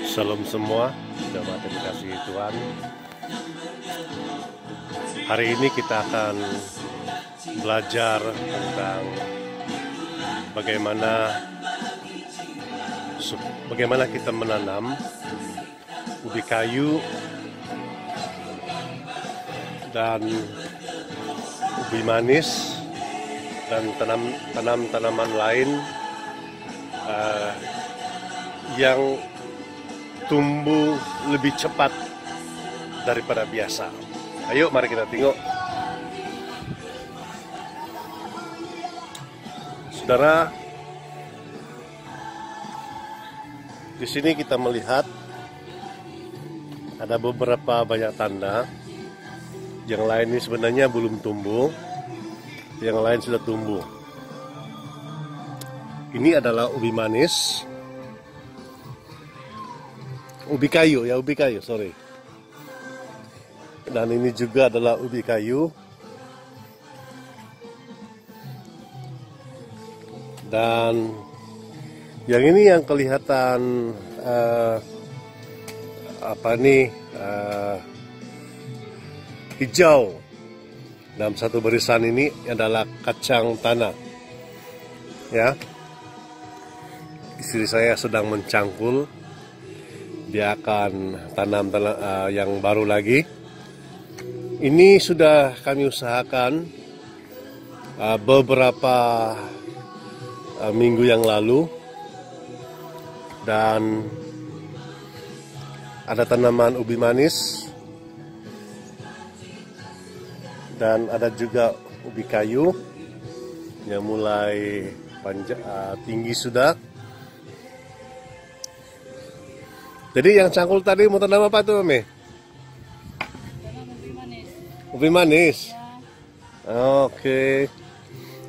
Shalom semua, jemaat yang dikasihi Tuhan. Hari ini kita akan belajar tentang bagaimana kita menanam ubi kayu dan ubi manis dan tanaman lain yang tumbuh lebih cepat daripada biasa. Ayo mari kita tengok. Saudara, di sini kita melihat ada beberapa banyak tanda. Yang lain ini sebenarnya belum tumbuh, yang lain sudah tumbuh. Ini adalah ubi manis. Ubi kayu, sorry. Dan ini juga adalah ubi kayu. Dan yang ini yang kelihatan hijau dalam satu barisan ini adalah kacang tanah. Ya, istri saya sedang mencangkul. Dia akan tanam yang baru lagi. Ini sudah kami usahakan beberapa minggu yang lalu. Dan ada tanaman ubi manis. Dan ada juga ubi kayu yang mulai tinggi sudah. Jadi yang cangkul tadi mau tanam apa tuh, Mami? Tanam ubi manis. Ubi manis? Ya. Oke.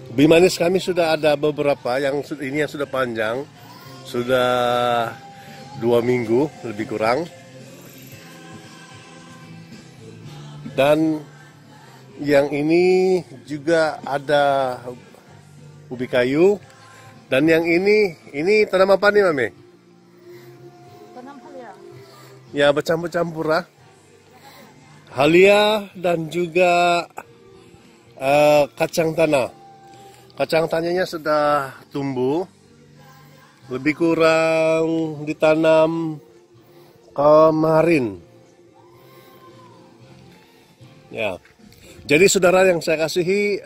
Ubi manis kami sudah ada beberapa, yang sudah panjang. Sudah 2 minggu lebih kurang. Dan yang ini juga ada ubi kayu. Dan yang ini tanam apa nih, Mami? Ya, bercampur-campur lah. Halia dan juga kacang tanah. Kacang tanahnya sudah tumbuh. Lebih kurang ditanam kemarin. Ya. Jadi saudara yang saya kasihi,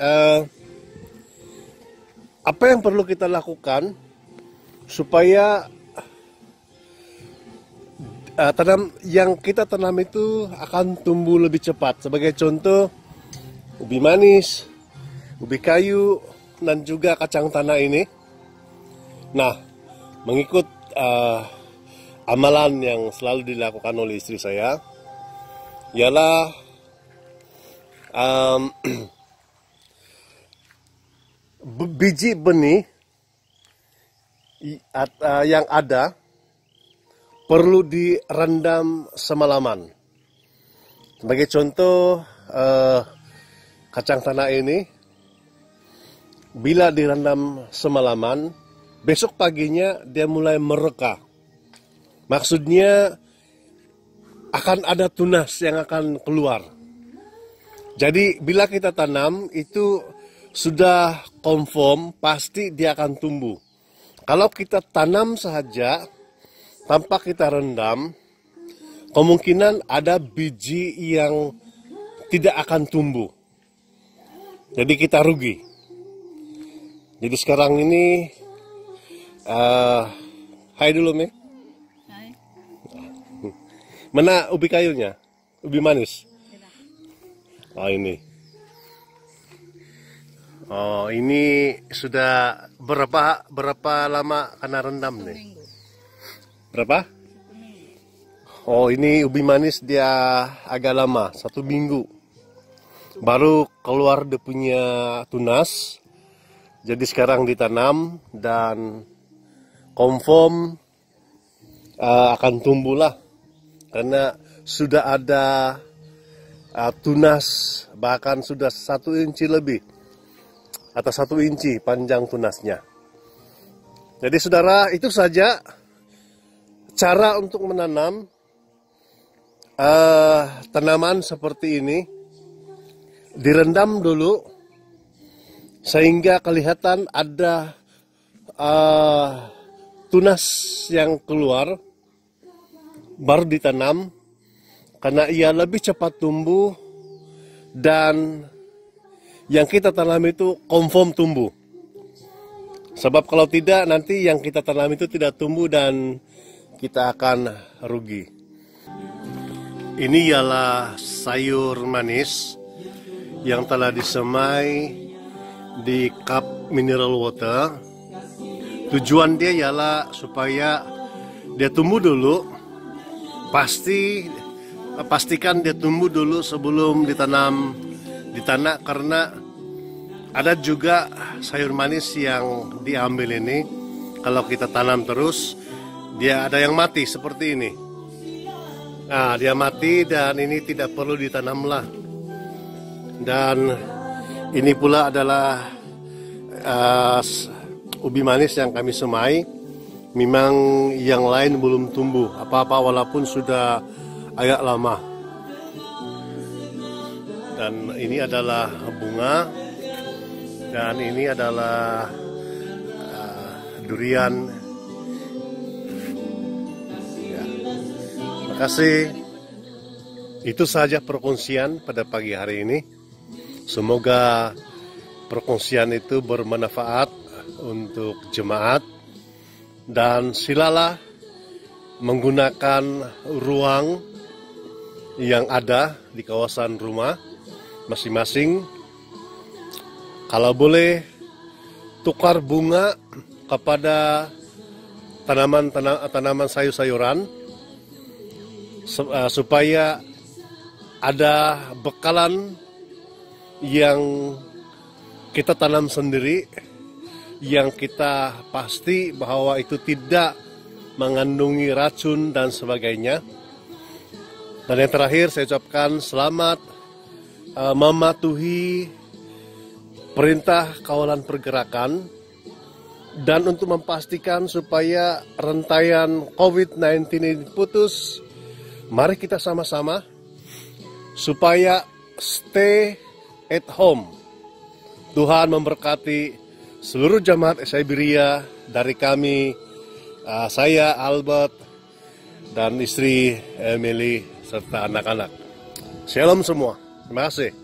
apa yang perlu kita lakukan supaya yang kita tanam itu akan tumbuh lebih cepat. Sebagai contoh, ubi manis, ubi kayu, dan juga kacang tanah ini. Nah, mengikut amalan yang selalu dilakukan oleh istri saya, ialah biji benih yang ada perlu direndam semalaman. Sebagai contoh, kacang tanah ini, bila direndam semalaman, besok paginya dia mulai mereka. Maksudnya akan ada tunas yang akan keluar. Jadi bila kita tanam, itu sudah confirm, pasti dia akan tumbuh. Kalau kita tanam saja, tanpa kita rendam, kemungkinan ada biji yang tidak akan tumbuh. Jadi kita rugi. Jadi sekarang ini, hai dulu, Mi. Hai. Mana ubi kayunya? Ubi manis? Oh, ini. Oh, ini sudah berapa lama kena rendam nih? Berapa? Oh, ini ubi manis dia agak lama, 1 minggu. Baru keluar dia punya tunas. Jadi sekarang ditanam dan confirm akan tumbuhlah. Karena sudah ada tunas, bahkan sudah 1 inci lebih. Atau 1 inci panjang tunasnya. Jadi saudara, itu saja cara untuk menanam tanaman seperti ini, direndam dulu sehingga kelihatan ada tunas yang keluar, baru ditanam karena ia lebih cepat tumbuh dan yang kita tanam itu confirm tumbuh. Sebab kalau tidak nanti yang kita tanam itu tidak tumbuh dan kita akan rugi. Ini ialah sayur manis yang telah disemai di cup mineral water. Tujuan dia ialah supaya dia tumbuh dulu. Pastikan dia tumbuh dulu sebelum ditanam di tanah, karena ada juga sayur manis yang diambil ini kalau kita tanam terus dia ada yang mati seperti ini. Nah, dia mati dan ini tidak perlu ditanam lah. Dan ini pula adalah ubi manis yang kami semai. Memang yang lain belum tumbuh apa-apa walaupun sudah agak lama. Dan ini adalah bunga. Dan ini adalah durian. Ya. Terima kasih. Itu saja perkongsian pada pagi hari ini. Semoga perkongsian itu bermanfaat untuk jemaat. Dan silalah menggunakan ruang yang ada di kawasan rumah masing-masing. Kalau boleh tukar bunga kepada tanaman sayur-sayuran supaya ada bekalan yang kita tanam sendiri, yang kita pasti bahwa itu tidak mengandungi racun dan sebagainya. Dan yang terakhir saya ucapkan selamat mematuhi perintah kawalan pergerakan, dan untuk memastikan supaya rantaian COVID-19 ini putus, mari kita sama-sama supaya stay at home. Tuhan memberkati seluruh jemaat Siberia dari kami, saya Albert dan istri Emily serta anak-anak. Shalom semua. Terima kasih.